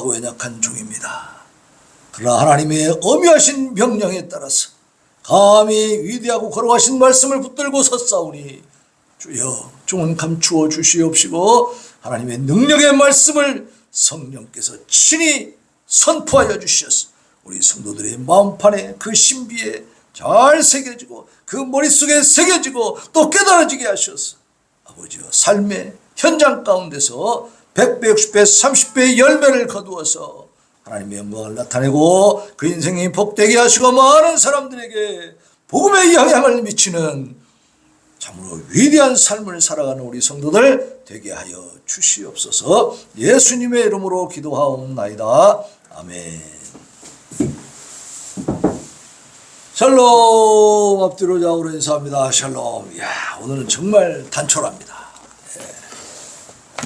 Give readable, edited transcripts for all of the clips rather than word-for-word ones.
약하고 연약한 종입니다. 그러나 하나님의 엄유하신 명령에 따라서 감히 위대하고 거룩하신 말씀을 붙들고 섰사오니 주여 종은 감추어 주시옵시고 하나님의 능력의 말씀을 성령께서 친히 선포하여 주셔서 우리 성도들의 마음판에 그 신비에 잘 새겨지고 그 머릿속에 새겨지고 또 깨달아지게 하셔서 아버지여 삶의 현장 가운데서 100배, 60배, 30배의 열매를 거두어서 하나님의 영광을 나타내고 그 인생이 복되게 하시고 많은 사람들에게 복음의 영향을 미치는 참으로 위대한 삶을 살아가는 우리 성도들 되게 하여 주시옵소서. 예수님의 이름으로 기도하옵나이다. 아멘. 샬롬. 앞뒤로 좌우로 인사합니다. 샬롬. 이야, 오늘은 정말 단촐합니다. 예.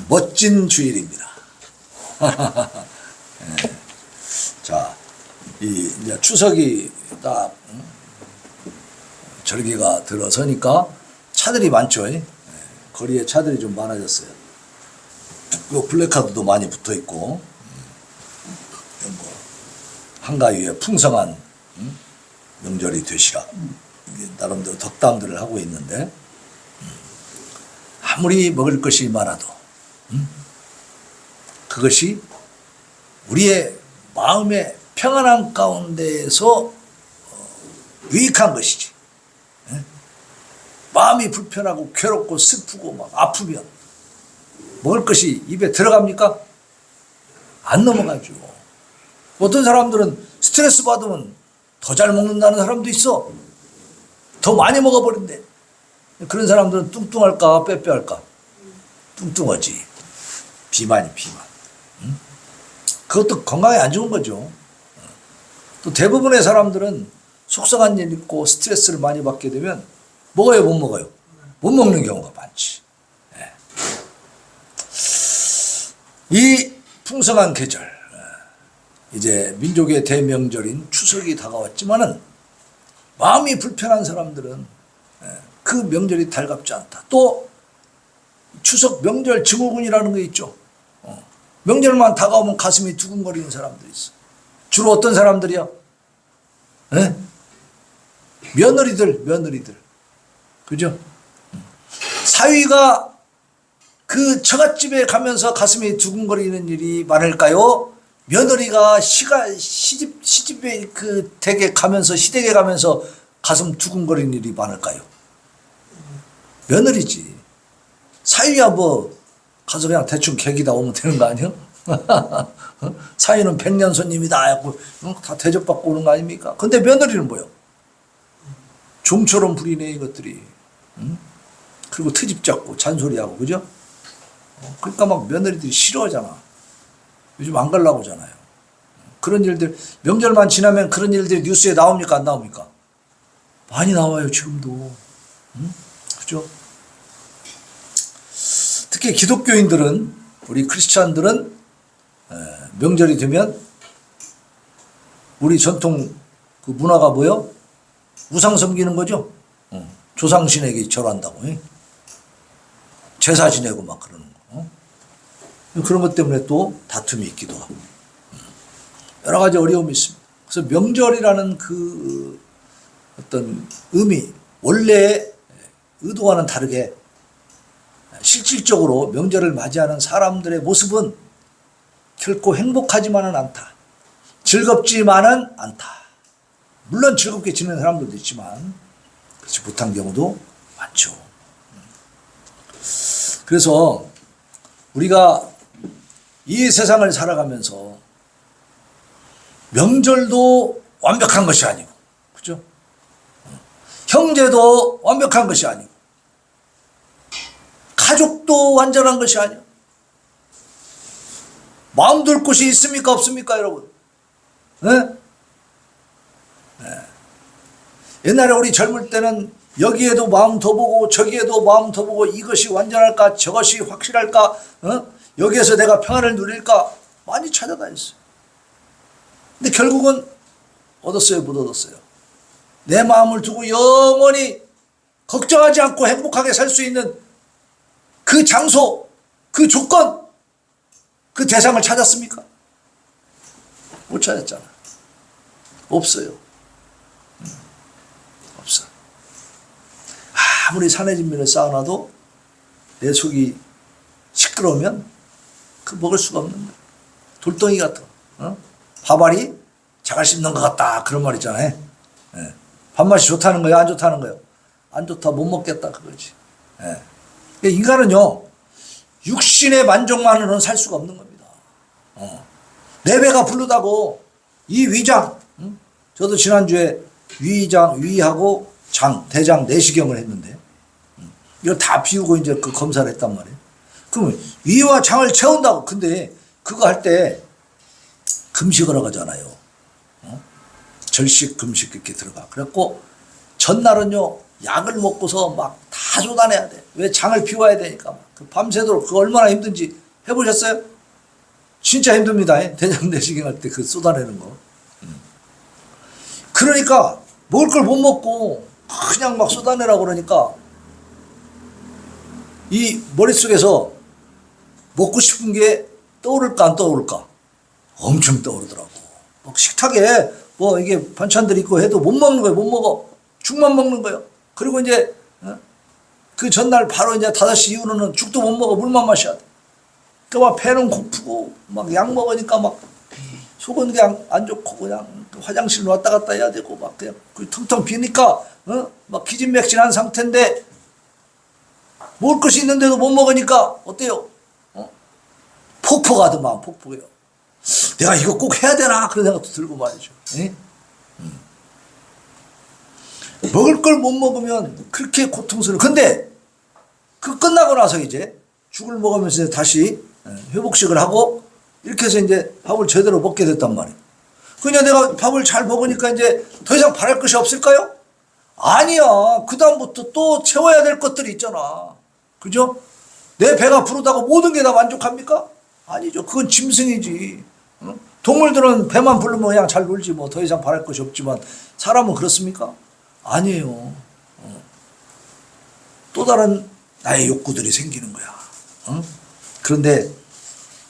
멋진 주일입니다. 예. 자, 이제 추석이 딱 절기가 들어서니까 차들이 많죠. 예. 거리에 차들이 좀 많아졌어요. 요 플래카드도 많이 붙어 있고, 뭐 한가위에 풍성한 명절이 되시라. 나름대로 덕담들을 하고 있는데, 아무리 먹을 것이 많아도 그것이 우리의 마음의 평안함 가운데에서 유익한 것이지. 마음이 불편하고 괴롭고 슬프고 막 아프면 먹을 것이 입에 들어갑니까? 안 넘어가죠. 어떤 사람들은 스트레스 받으면 더 잘 먹는다는 사람도 있어. 더 많이 먹어버린대. 그런 사람들은 뚱뚱할까 빼빼할까? 뚱뚱하지. 비만이 비만. 그것도 건강에 안 좋은 거죠. 또 대부분의 사람들은 속상한 일 있고 스트레스를 많이 받게 되면 먹어요, 못 먹어요? 못 먹는 경우가 많지. 네. 이 풍성한 계절, 이제 민족의 대명절인 추석이 다가왔지만은 마음이 불편한 사람들은 그 명절이 달갑지 않다. 또 추석 명절 증후군이라는 게 있죠. 명절만 다가오면 가슴이 두근거리는 사람들이 있어. 주로 어떤 사람들이야? 네? 며느리들. 그죠? 사위가 그 처갓집에 가면서 가슴이 두근거리는 일이 많을까요? 며느리가 시집에 그 댁에 가면서 시댁에 가면서 가슴 두근거리는 일이 많을까요? 며느리지. 사위야 뭐 가서 그냥 대충 객이다 오면 되는 거 아니야? 사위는 백년 손님이다 하고 다 대접받고 오는 거 아닙니까? 근데 며느리는 뭐요? 종처럼 부리네 이것들이. 그리고 트집 잡고 잔소리하고, 그죠? 그러니까 막 며느리들이 싫어하잖아. 요즘 안 가려고 하잖아요. 그런 일들, 명절만 지나면 그런 일들이 뉴스에 나옵니까? 안 나옵니까? 많이 나와요, 지금도. 그죠? 특히 기독교인들은, 우리 크리스찬들은 명절이 되면 우리 전통 그 문화가 뭐요? 우상 섬기는 거죠? 조상신에게 절한다고. 제사 지내고 막 그러는 거. 그런 것 때문에 또 다툼이 있기도 하고. 여러 가지 어려움이 있습니다. 그래서 명절이라는 그 어떤 의미, 원래의 의도와는 다르게 실질적으로 명절을 맞이하는 사람들의 모습은 결코 행복하지만은 않다. 즐겁지만은 않다. 물론 즐겁게 지내는 사람들도 있지만 그렇지 못한 경우도 많죠. 그래서 우리가 이 세상을 살아가면서 명절도 완벽한 것이 아니고, 그죠? 형제도 완벽한 것이 아니고, 가족도 완전한 것이 아니고, 마음 둘 곳이 있습니까? 없습니까, 여러분? 네? 네. 옛날에 우리 젊을 때는 여기에도 마음 더 보고 저기에도 마음 더 보고 이것이 완전할까 저것이 확실할까, 여기에서 내가 평안을 누릴까 많이 찾아다녔어요. 근데 결국은 얻었어요, 못 얻었어요? 내 마음을 두고 영원히 걱정하지 않고 행복하게 살 수 있는 그 장소, 그 조건, 그 대상을 찾았습니까? 못 찾았잖아. 없어요. 없어. 아무리 산의 진미를 쌓아놔도 내 속이 시끄러우면 그 먹을 수가 없는 거야. 돌덩이 같아. 밥알이 자갈 씹는 것 같다. 그런 말 있잖아요. 예. 밥맛이 좋다는 거예요? 안 좋다는 거예요? 안 좋다. 못 먹겠다. 그거지. 예. 인간은요, 육신의 만족만으로는 살 수가 없는 겁니다. 내 배가 부르다고 이 위장, 저도 지난주에 위하고 장, 대장 내시경을 했는데, 이거 다 비우고 이제 그 검사를 했단 말이에요. 그러면 위와 장을 채운다고. 근데 그거 할 때 금식을 하잖아요. 절식, 금식 이렇게 들어가. 그래갖고 전날은요, 약을 먹고서 막 다 쏟아내야 돼. 왜? 장을 비워야 되니까. 그 밤새도록 그거 얼마나 힘든지 해보셨어요? 진짜 힘듭니다. 대장 내시경 할 때 그 쏟아내는 거. 그러니까 먹을 걸 못 먹고 그냥 막 쏟아내라고 그러니까 이 머릿속에서 먹고 싶은 게 떠오를까 안 떠오를까? 엄청 떠오르더라고. 막 식탁에 뭐 이게 반찬들이 있고 해도 못 먹는 거예요. 못 먹어. 죽만 먹는 거예요. 그리고 이제 그 전날 바로 이제 5시 이후로는 죽도 못 먹어. 물만 마셔야 돼. 그러니까 막 배는 고프고 막 약 먹으니까 막 속은 그냥 안 좋고 그냥 화장실 왔다 갔다 해야 되고 막 그냥 텅텅 비니까 막 기진맥진한 상태인데 먹을 것이 있는데도 못 먹으니까 어때요? 폭포가더만 폭포예요. 내가 이거 꼭 해야 되나 그런 생각도 들고 말이죠. 먹을 걸 못 먹으면 그렇게 고통스러워. 근데 그 끝나고 나서 이제 죽을 먹으면서 다시 회복식을 하고 이렇게 해서 이제 밥을 제대로 먹게 됐단 말이에요. 그냥 내가 밥을 잘 먹으니까 이제 더 이상 바랄 것이 없을까요? 아니야. 그다음부터 또 채워야 될 것들이 있잖아. 그죠? 내 배가 부르다고 모든 게 다 만족합니까? 아니죠. 그건 짐승이지. 동물들은 배만 부르면 그냥 잘 놀지 뭐 더 이상 바랄 것이 없지만 사람은 그렇습니까? 아니에요. 또 다른 나의 욕구들이 생기는 거야. 그런데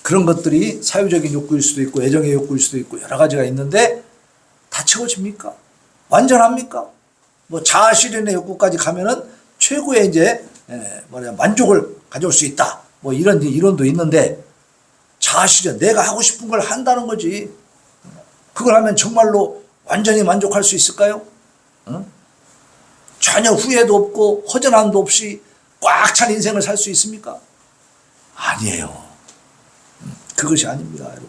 그런 것들이 사유적인 욕구일 수도 있고 애정의 욕구일 수도 있고 여러 가지가 있는데 다 채워집니까? 완전합니까? 뭐 자아실현의 욕구까지 가면은 최고의 이제 만족을 가져올 수 있다. 뭐 이런 이론도 있는데 자아실현, 내가 하고 싶은 걸 한다는 거지. 그걸 하면 정말로 완전히 만족할 수 있을까요? 전혀 후회도 없고 허전함도 없이 꽉 찬 인생을 살 수 있습니까? 아니에요. 그것이 아닙니다, 여러분.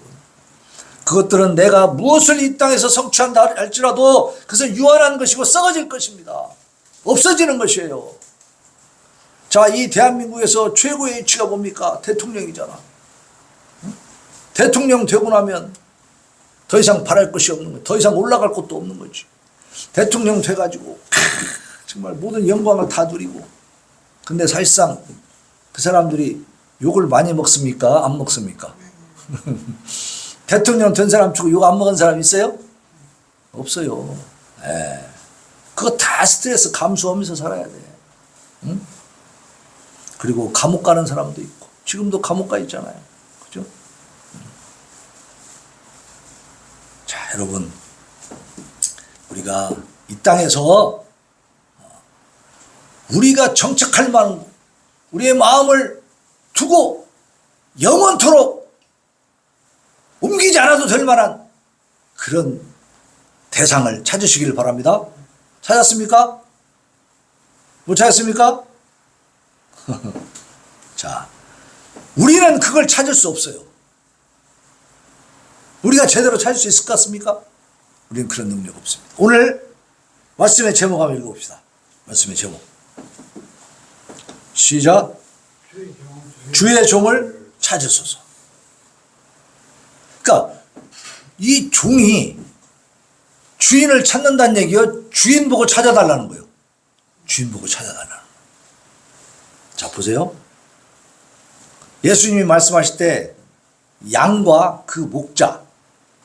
그것들은 내가 무엇을 이 땅에서 성취한다 할지라도 그것은 유한한 것이고 썩어질 것입니다. 없어지는 것이에요. 자, 이 대한민국에서 최고의 위치가 뭡니까? 대통령이잖아. 대통령 되고 나면 더 이상 바랄 것이 없는 거예요. 더 이상 올라갈 곳도 없는 거지. 대통령 돼가지고 정말 모든 영광을 다 누리고. 근데 사실상 그 사람들이 욕을 많이 먹습니까? 안 먹습니까? 대통령 된 사람 치고 욕 안 먹은 사람 있어요? 없어요. 그거 다 스트레스 감수하면서 살아야 돼. 응? 그리고 감옥 가는 사람도 있고 지금도 감옥 가 있잖아요. 그죠? 자, 여러분, 우리가 이 땅에서 우리가 정착할 만한 우리의 마음을 두고 영원토록 옮기지 않아도 될 만한 그런 대상을 찾으시길 바랍니다. 찾았습니까? 못 찾았습니까? 자, 우리는 그걸 찾을 수 없어요. 우리가 제대로 찾을 수 있을 것 같습니까? 우리는 그런 능력 없습니다. 오늘 말씀의 제목 한번 읽어봅시다. 말씀의 제목. 시작. 주의 종을 찾으소서. 그러니까 이 종이 주인을 찾는다는 얘기요. 주인 보고 찾아달라는 거예요. 주인 보고 찾아달라는 거예요. 자, 보세요. 예수님이 말씀하실 때 양과 그 목자,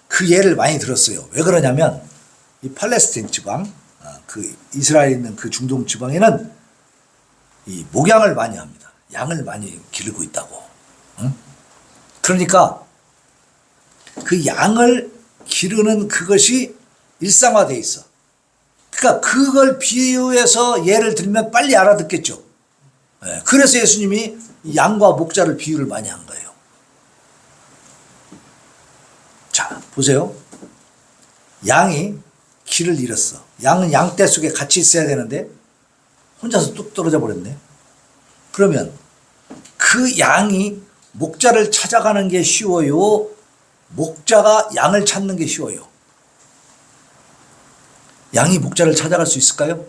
그 예를 많이 들었어요. 왜 그러냐면 이 팔레스타인 지방, 그 이스라엘에 있는 그 중동 지방에는 이 목양을 많이 합니다. 양을 많이 기르고 있다고. 응? 그러니까 그 양을 기르는 그것이 일상화돼 있어. 그러니까 그걸 비유해서 예를 들면 빨리 알아듣겠죠. 그래서 예수님이 양과 목자를 비유를 많이 한 거예요. 자, 보세요. 양이 길을 잃었어. 양은 양떼 속에 같이 있어야 되는데 혼자서 뚝 떨어져 버렸네. 그러면 그 양이 목자를 찾아가는 게 쉬워요? 목자가 양을 찾는 게 쉬워요? 양이 목자를 찾아갈 수 있을까요?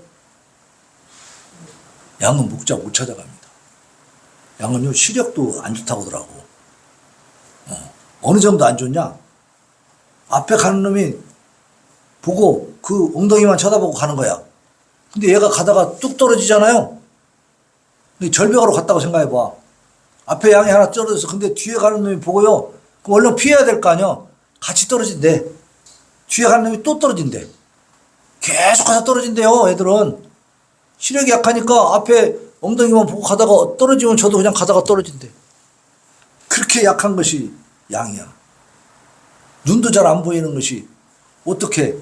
양은 목자 못 찾아갑니다. 양은요, 시력도 안 좋다고 하더라고. 어느 정도 안 좋냐? 앞에 가는 놈이 보고 그 엉덩이만 쳐다보고 가는 거야. 근데 얘가 가다가 뚝 떨어지잖아요. 절벽으로 갔다고 생각해봐. 앞에 양이 하나 떨어져서 근데 뒤에 가는 놈이 보고요. 그럼 얼른 피해야 될 거 아니야. 같이 떨어진대. 뒤에 가는 놈이 또 떨어진대. 계속 가서 떨어진대요. 애들은. 시력이 약하니까 앞에 엉덩이만 보고 가다가 떨어지면 저도 그냥 가다가 떨어진대. 그렇게 약한 것이 양이야. 눈도 잘 안 보이는 것이 어떻게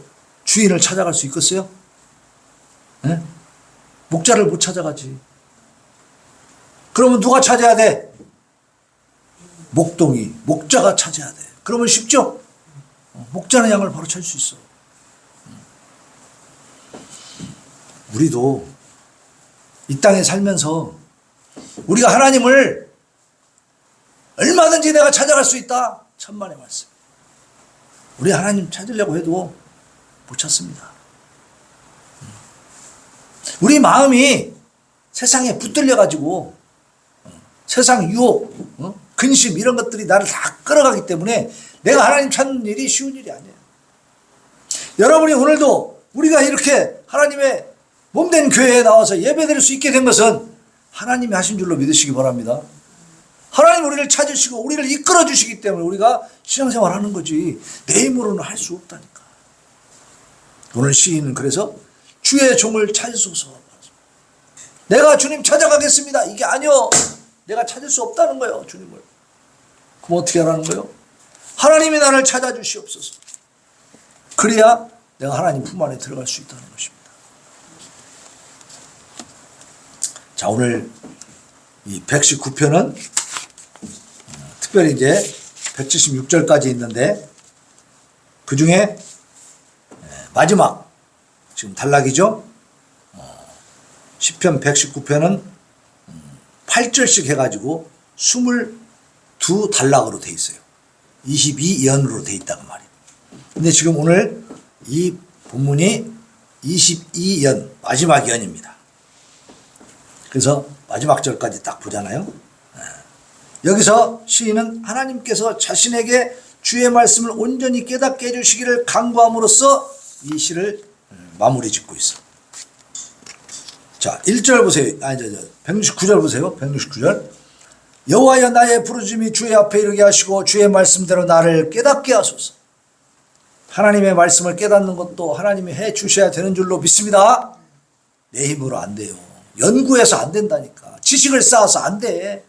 주인을 찾아갈 수 있겠어요? 네? 목자를 못 찾아가지. 그러면 누가 찾아야 돼? 목동이, 목자가 찾아야 돼. 그러면 쉽죠? 목자는 양을 바로 찾을 수 있어. 우리도 이 땅에 살면서 우리가 하나님을 얼마든지 내가 찾아갈 수 있다. 천만의 말씀. 우리 하나님 찾으려고 해도 못 찾습니다. 우리 마음이 세상에 붙들려가지고 세상 유혹, 근심 이런 것들이 나를 다 끌어가기 때문에 내가 하나님 찾는 일이 쉬운 일이 아니에요. 여러분이 오늘도 우리가 이렇게 하나님의 몸된 교회에 나와서 예배드릴 수 있게 된 것은 하나님이 하신 줄로 믿으시기 바랍니다. 하나님 우리를 찾으시고 우리를 이끌어 주시기 때문에 우리가 신앙생활 하는 거지 내 힘으로는 할 수 없다니까. 오늘 시인은 그래서 주의 종을 찾으소서. 내가 주님 찾아가겠습니다. 이게 아니요. 내가 찾을 수 없다는 거예요. 주님을. 그럼 어떻게 하라는 거예요? 하나님이 나를 찾아주시옵소서. 그래야 내가 하나님 품 안에 들어갈 수 있다는 것입니다. 자, 오늘 이 119편은 특별히 이제 176절까지 있는데 그 중에 마지막 지금 단락이죠. 시편 119편은 8절씩 해가지고 22단락으로 돼 있어요. 22연으로 돼 있다고 말이에요. 근데 지금 오늘 이 본문이 22연 마지막 연입니다. 그래서 마지막 절까지 딱 보잖아요. 여기서 시인은 하나님께서 자신에게 주의 말씀을 온전히 깨닫게 해주시기를 간구함으로써 이 시를 마무리 짓고 있어. 자, 1절 보세요. 169절 보세요. 169절. 여호와여 나의 부르짖음이 주의 앞에 이르게 하시고 주의 말씀대로 나를 깨닫게 하소서. 하나님의 말씀을 깨닫는 것도 하나님이 해 주셔야 되는 줄로 믿습니다. 내 힘으로 안 돼요. 연구해서 안 된다니까. 지식을 쌓아서 안 돼.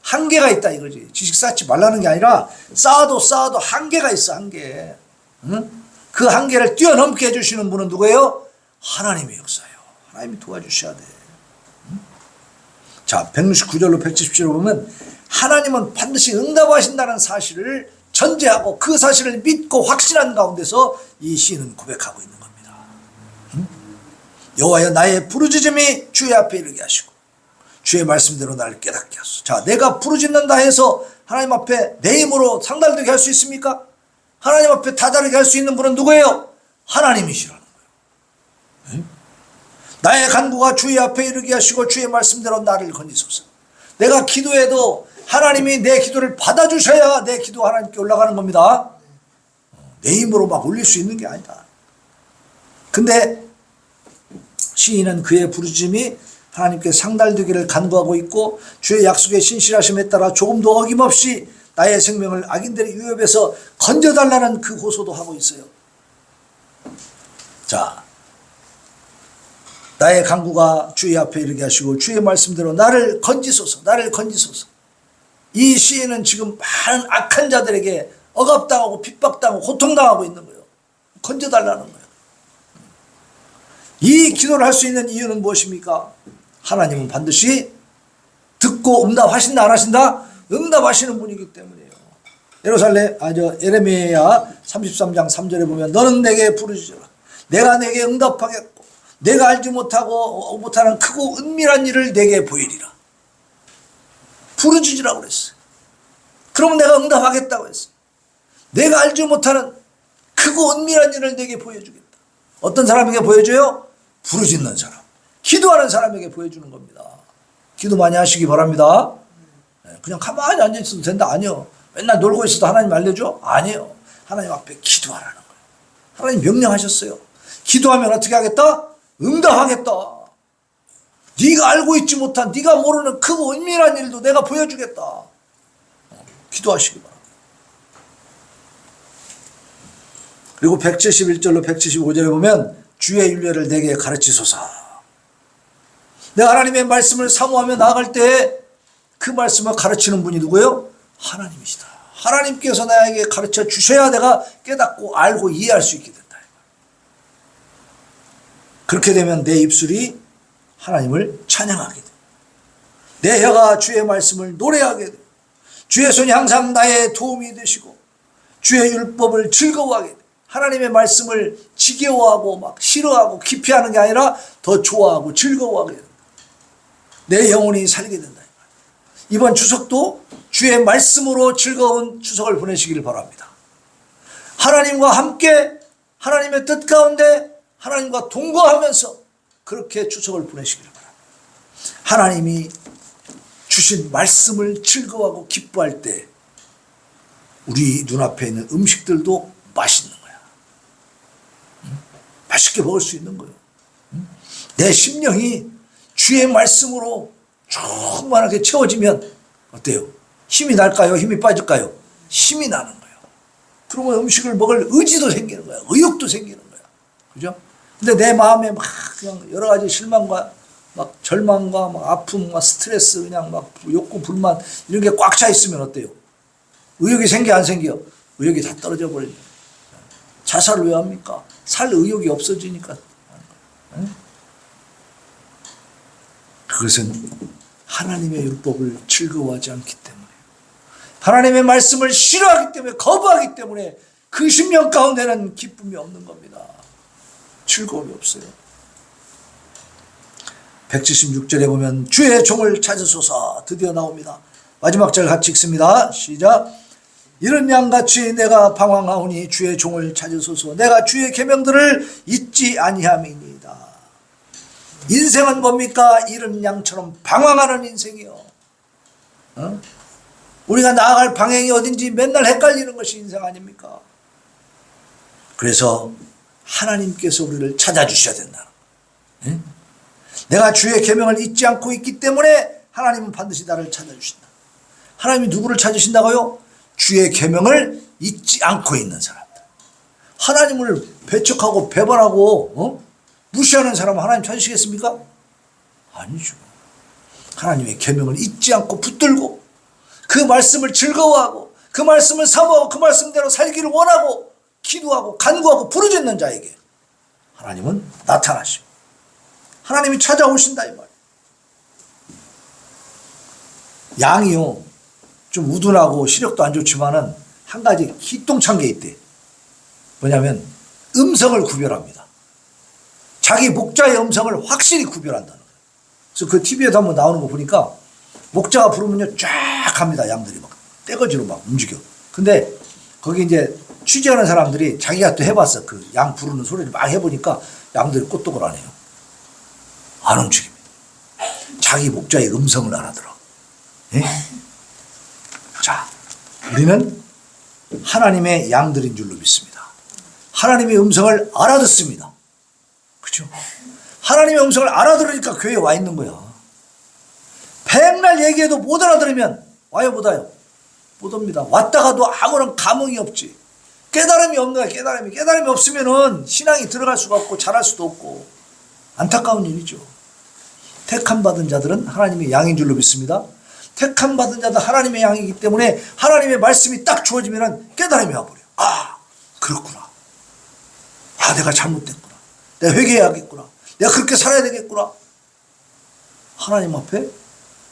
한계가 있다 이거지. 지식 쌓지 말라는 게 아니라 쌓아도 한계가 있어. 한계. 응? 그 한계를 뛰어넘게 해주시는 분은 누구예요? 하나님의 역사예요. 하나님이 도와주셔야 돼. 응? 자, 169절로 170절로 보면 하나님은 반드시 응답하신다는 사실을 전제하고 그 사실을 믿고 확신한 가운데서 이 시인은 고백하고 있는 겁니다. 응? 여호와여 나의 부르짖음이 주의 앞에 이르게 하시고 주의 말씀대로 나를 깨닫게 하소서. 자, 내가 부르짖는다 해서 하나님 앞에 내 힘으로 상달되게 할 수 있습니까? 하나님 앞에 다다르게 할 수 있는 분은 누구예요? 하나님이시라는 거예요. 응? 나의 간구가 주의 앞에 이르게 하시고 주의 말씀대로 나를 건지소서. 내가 기도해도 하나님이 내 기도를 받아주셔야 내 기도가 하나님께 올라가는 겁니다. 내 힘으로 막 올릴 수 있는 게 아니다. 근데 시인은 그의 부르짖음이 하나님께 상달되기를 간구하고 있고 주의 약속에 신실하심에 따라 조금도 어김없이 나의 생명을 악인들의 위협에서 건져달라는 그 호소도 하고 있어요. 자, 나의 간구가 주의 앞에 이르게 하시고 주의 말씀대로 나를 건지소서. 나를 건지소서. 이 시인은 지금 많은 악한 자들에게 억압당하고 핍박당하고 고통당하고 있는 거예요. 건져달라는 거예요. 이 기도를 할 수 있는 이유는 무엇입니까? 하나님은 반드시 듣고 응답하신다 안 하신다? 응답하시는 분이기 때문이에요. 에레미야 33장 3절에 보면 너는 내게 부르짖으라. 내가 내게 응답하겠고 내가 알지 못하는 크고 은밀한 일을 내게 보이리라. 부르짖으라고 그랬어요. 그러면 내가 응답하겠다고 했어요. 내가 알지 못하는 크고 은밀한 일을 내게 보여주겠다. 어떤 사람에게 보여줘요? 부르짖는 사람, 기도하는 사람에게 보여주는 겁니다. 기도 많이 하시기 바랍니다. 그냥 가만히 앉아있어도 된다? 아니요. 맨날 놀고 있어도 하나님 알려줘? 아니에요. 하나님 앞에 기도하라는 거예요. 하나님 명령하셨어요. 기도하면 어떻게 하겠다? 응답하겠다. 네가 알고 있지 못한, 네가 모르는 크고 은밀한 일도 내가 보여주겠다. 기도하시기 바랍니다. 그리고 171절로 175절에 보면 주의 윤례를 내게 가르치소서. 내가 하나님의 말씀을 사모하며 나아갈 때 그 말씀을 가르치는 분이 누구예요? 하나님이시다. 하나님께서 나에게 가르쳐 주셔야 내가 깨닫고 알고 이해할 수 있게 된다. 그렇게 되면 내 입술이 하나님을 찬양하게 돼. 내 혀가 주의 말씀을 노래하게 돼. 주의 손이 항상 나의 도움이 되시고 주의 율법을 즐거워하게 돼. 하나님의 말씀을 지겨워하고 막 싫어하고 기피하는 게 아니라 더 좋아하고 즐거워하게 된다. 내 영혼이 살게 된다. 이번 추석도 주의 말씀으로 즐거운 추석을 보내시기를 바랍니다. 하나님과 함께 하나님의 뜻 가운데 하나님과 동거하면서 그렇게 추석을 보내시기를 바랍니다. 하나님이 주신 말씀을 즐거워하고 기뻐할 때 우리 눈앞에 있는 음식들도 맛있는 거야. 맛있게 먹을 수 있는 거예요. 내 심령이 주의 말씀으로 충만하게 채워지면 어때요? 힘이 날까요? 힘이 빠질까요? 힘이 나는 거예요. 그러면 음식을 먹을 의지도 생기는 거야. 의욕도 생기는 거야. 그죠? 근데 내 마음에 막 그냥 여러 가지 실망과 막 절망과 막 아픔, 막 스트레스, 그냥 막 욕구, 불만 이런 게 꽉 차 있으면 어때요? 의욕이 생겨 안 생겨? 의욕이 다 떨어져 버려요. 자살을 왜 합니까? 살 의욕이 없어지니까. 그것은 하나님의 율법을 즐거워하지 않기 때문에, 하나님의 말씀을 싫어하기 때문에, 거부하기 때문에 그 심령 가운데는 기쁨이 없는 겁니다. 즐거움이 없어요. 176절에 보면 주의 종을 찾으소서 드디어 나옵니다. 마지막 절 같이 읽습니다. 시작. 이런 양같이 내가 방황하오니 주의 종을 찾으소서. 내가 주의 계명들을 잊지 아니함이니이다. 인생은 뭡니까? 이런 양처럼 방황하는 인생이요. 우리가 나아갈 방향이 어딘지 맨날 헷갈리는 것이 인생 아닙니까? 그래서 하나님께서 우리를 찾아주셔야 된다. 내가 주의 계명을 잊지 않고 있기 때문에 하나님은 반드시 나를 찾아주신다. 하나님이 누구를 찾으신다고요? 주의 계명을 잊지 않고 있는 사람들. 하나님을 배척하고 배반하고 무시하는 사람은 하나님 찾으시겠습니까? 아니죠. 하나님의 계명을 잊지 않고 붙들고 그 말씀을 즐거워하고 그 말씀을 사모하고 그 말씀대로 살기를 원하고 기도하고 간구하고 부르짖는 자에게 하나님은 나타나시고 하나님이 찾아오신다 이 말이에요. 양이요 좀 우둔하고 시력도 안 좋지만은 한 가지 기똥찬 게 있대. 뭐냐면 음성을 구별합니다. 자기 목자의 음성을 확실히 구별한다는 거예요. 그래서 그 TV에도 한번 나오는 거 보니까 목자가 부르면요 쫙 합니다. 양들이 막 떼거지로 막 움직여. 근데 거기 이제 취재하는 사람들이 자기가 또 해봤어. 그 양 부르는 소리를 막 해보니까 양들이 꼬떡을 안 해요. 안 움직입니다. 자기 목자의 음성을 알아들어. 예? 자, 우리는 하나님의 양들인 줄로 믿습니다. 하나님의 음성을 알아듣습니다. 그렇죠? 하나님의 음성을 알아들으니까 교회에 와 있는 거야. 백날 얘기해도 못 알아들으면 와요 못 와요? 못 옵니다. 왔다가도 아무런 감흥이 없지. 깨달음이 없는 거야. 깨달음이 없으면은 신앙이 들어갈 수가 없고 자랄 수도 없고 안타까운 일이죠. 택함 받은 자들은 하나님의 양인 줄로 믿습니다. 택함 받은 자도 하나님의 양이기 때문에 하나님의 말씀이 딱 주어지면 깨달음이 와버려. 아, 그렇구나. 아, 내가 잘못됐구나. 내가 회개해야겠구나. 내가 그렇게 살아야 되겠구나. 하나님 앞에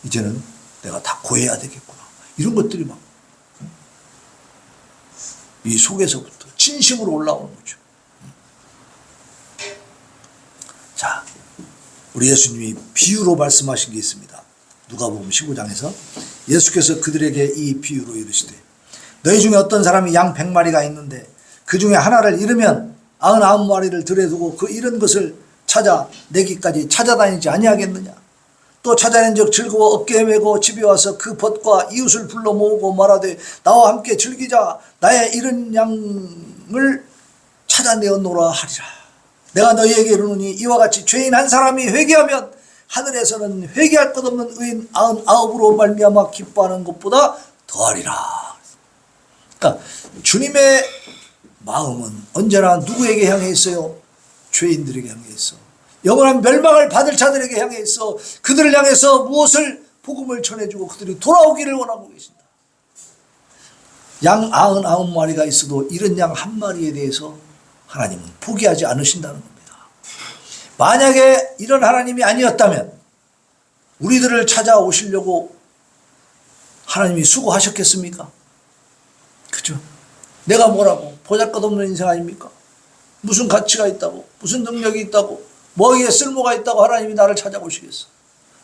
이제는 내가 다 고해야 되겠구나. 이런 것들이 막 이 속에서부터 진심으로 올라오는 거죠. 자, 우리 예수님이 비유로 말씀하신 게 있습니다. 누가복음 15장에서 예수께서 그들에게 이 비유로 이르시되 너희 중에 어떤 사람이 양 100마리가 있는데 그 중에 하나를 잃으면 99마리를 들여 두고 그 잃은 것을 찾아 내기까지 찾아다니지 아니하겠느냐. 또 찾아낸 적 즐거워 어깨에 메고 집에 와서 그 벗과 이웃을 불러 모으고 말하되 나와 함께 즐기자. 나의 잃은 양을 찾아내었노라 하리라. 내가 너희에게 이르노니 이와 같이 죄인 한 사람이 회개하면 하늘에서는 회개할 것 없는 의인 99으로 말미암아 기뻐하는 것보다 더하리라. 그러니까 주님의 마음은 언제나 누구에게 향해 있어요? 죄인들에게 향해 있어. 영원한 멸망을 받을 자들에게 향해 있어. 그들을 향해서 무엇을 복음을 전해주고 그들이 돌아오기를 원하고 계신다. 양 99마리가 있어도 잃은 양 한 마리에 대해서 하나님은 포기하지 않으신다는 겁니다. 만약에 이런 하나님이 아니었다면 우리들을 찾아오시려고 하나님이 수고하셨겠습니까? 그죠? 내가 뭐라고 보잘것없는 인생 아닙니까? 무슨 가치가 있다고, 무슨 능력이 있다고, 뭐에 쓸모가 있다고 하나님이 나를 찾아오시겠어.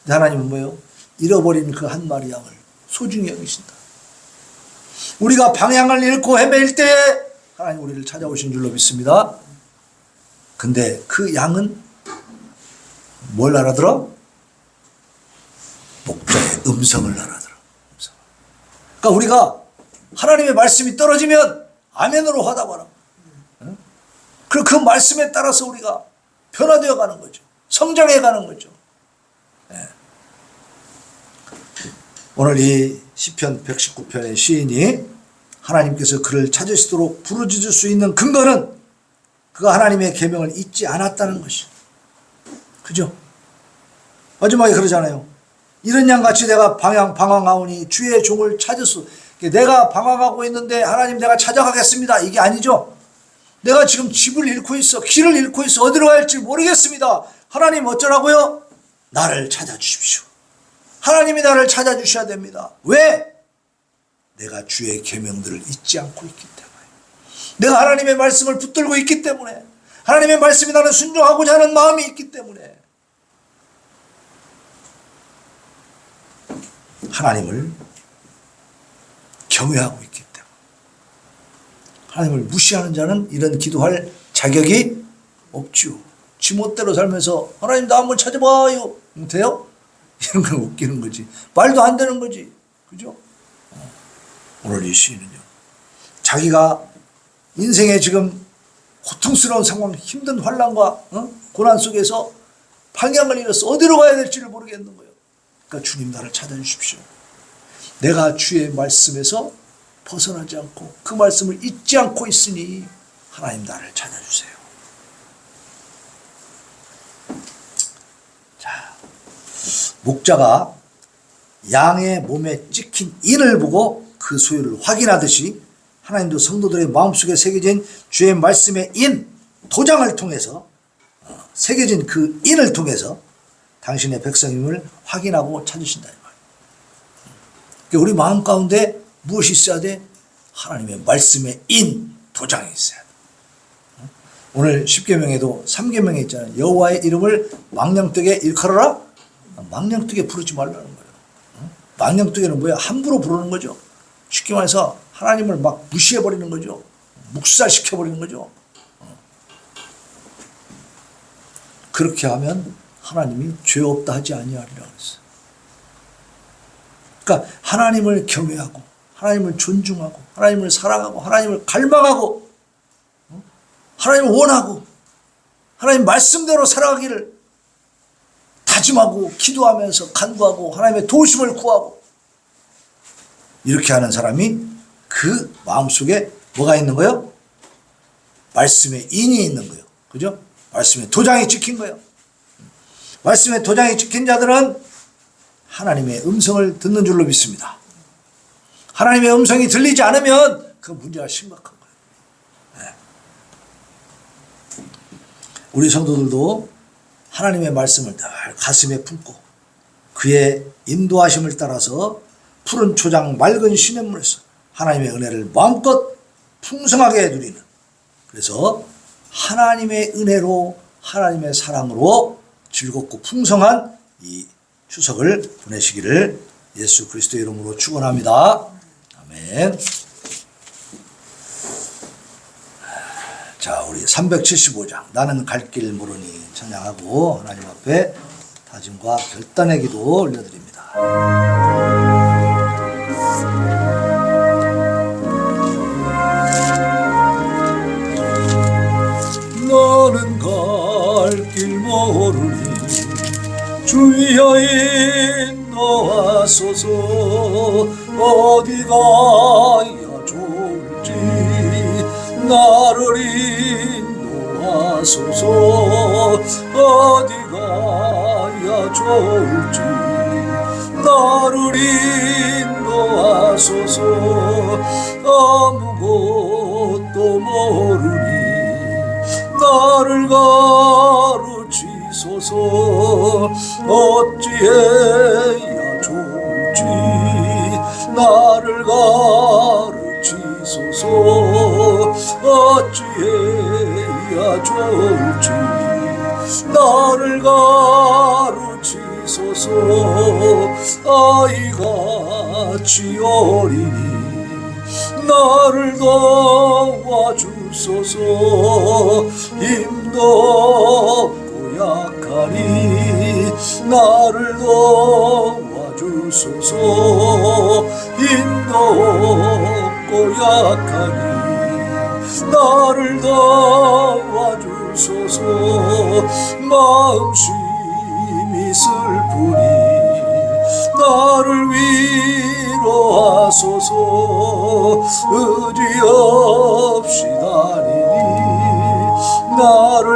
근데 하나님은 뭐예요? 잃어버린 그 한 마리 양을 소중히 여기신다. 우리가 방향을 잃고 헤맬 때에 하나님 우리를 찾아오신 줄로 믿습니다. 근데 그 양은 뭘 알아들어? 목자의 음성을 알아들어. 그러니까 우리가 하나님의 말씀이 떨어지면 아멘으로 화답하라. 그리고 그 말씀에 따라서 우리가 변화되어 가는 거죠. 성장해 가는 거죠. 네. 오늘 이 시편 119편의 시인이 하나님께서 그를 찾으시도록 부르짖을 수 있는 근거는 그가 하나님의 계명을 잊지 않았다는 것이. 그죠? 마지막에 그러잖아요. 이런 양같이 내가 방황하오니 주의 종을 찾으소. 내가 방황하고 있는데 하나님 내가 찾아가겠습니다. 이게 아니죠. 내가 지금 집을 잃고 있어. 길을 잃고 있어. 어디로 가야 할지 모르겠습니다. 하나님 어쩌라고요? 나를 찾아주십시오. 하나님이 나를 찾아주셔야 됩니다. 왜? 내가 주의 계명들을 잊지 않고 있기 때문에. 내가 하나님의 말씀을 붙들고 있기 때문에. 하나님의 말씀이 나는 순종하고자 하는 마음이 있기 때문에. 하나님을 경외하고 있기 때문에. 하나님을 무시하는 자는 이런 기도할 자격이 없죠. 지멋대로 살면서 하나님 나 한번 찾아봐요. 돼요? 이런 건 웃기는 거지. 말도 안 되는 거지. 그죠? 오늘 이 시인은요. 자기가 인생에 지금 고통스러운 상황, 힘든 환난과 고난 속에서 방향을 잃었어. 어디로 가야 될지를 모르겠는 거예요. 그러니까 주님 나를 찾아주십시오. 내가 주의 말씀에서 벗어나지 않고 그 말씀을 잊지 않고 있으니 하나님 나를 찾아주세요. 자, 목자가 양의 몸에 찍힌 인을 보고 그 소유를 확인하듯이 하나님도 성도들의 마음속에 새겨진 주의 말씀의 인, 도장을 통해서 새겨진 그 인을 통해서 당신의 백성임을 확인하고 찾으신다. 우리 마음 가운데 무엇이 있어야 돼? 하나님의 말씀의 인, 도장이 있어야 돼. 오늘 10계명에도 3계명에 있잖아요. 여호와의 이름을 망령되게 일컬어라. 망령되게 부르지 말라는 거예요. 망령되게는 뭐야? 함부로 부르는 거죠. 쉽게 말해서 하나님을 막 무시해버리는 거죠. 묵살시켜버리는 거죠. 그렇게 하면 하나님이 죄 없다 하지 아니하리라 그랬어요. 그러니까 하나님을 경외하고 하나님을 존중하고 하나님을 사랑하고 하나님을 갈망하고 하나님을 원하고 하나님 말씀대로 살아가기를 다짐하고 기도하면서 간구하고 하나님의 도우심을 구하고 이렇게 하는 사람이 그 마음속에 뭐가 있는 거예요? 말씀의 인이 있는 거예요. 그죠? 말씀의 도장이 찍힌 거예요. 말씀의 도장이 찍힌 자들은 하나님의 음성을 듣는 줄로 믿습니다. 하나님의 음성이 들리지 않으면 그 문제가 심각한 거예요. 네. 우리 성도들도 하나님의 말씀을 늘 가슴에 품고 그의 인도하심을 따라서 푸른 초장 맑은 시냇물에서 하나님의 은혜를 마음껏 풍성하게 누리는, 그래서 하나님의 은혜로 하나님의 사랑으로 즐겁고 풍성한 이 추석을 보내시기를 예수 그리스도의 이름으로 축원합니다. 아멘. 자, 우리 375장 나는 갈 길 모르니 찬양하고 하나님 앞에 다짐과 결단의 기도 올려드립니다. 나는 갈 길 모르니 주여 인도하소서. 어디 가야 좋을지 나를 인도하소서. 어디 가야 좋을지 나를 인도하소서. 아무것도 모르니 나를 가르치소서. 어찌해야 좋을지 나를 가르치소서. 어찌해야 좋을지 나를 가르치소서. 아이같이 어리니 나를 도와주소서. 힘도 없고 약하니 나를 도와주소서. 힘도 없고 약하니 나를 도와주소서. 마음심이 슬프니 나를 위로하소서. 의지 없이 다니니 나를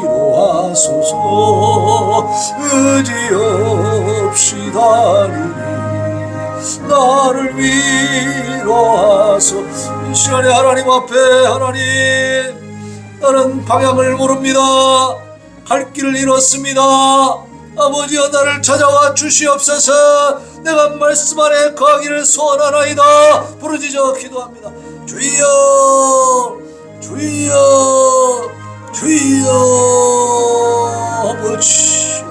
위로하소서. 의지 없이 다니니 나를 위로하소서. 이 시간에 하나님 앞에, 하나님, 나는 방향을 모릅니다. 갈 길을 잃었습니다. 아버지여, 나를 찾아와 주시옵소서. 내가 말씀 안에 거하기를 소원하나이다. 부르짖어 기도합니다. 주여, 주여, 주여. 아버지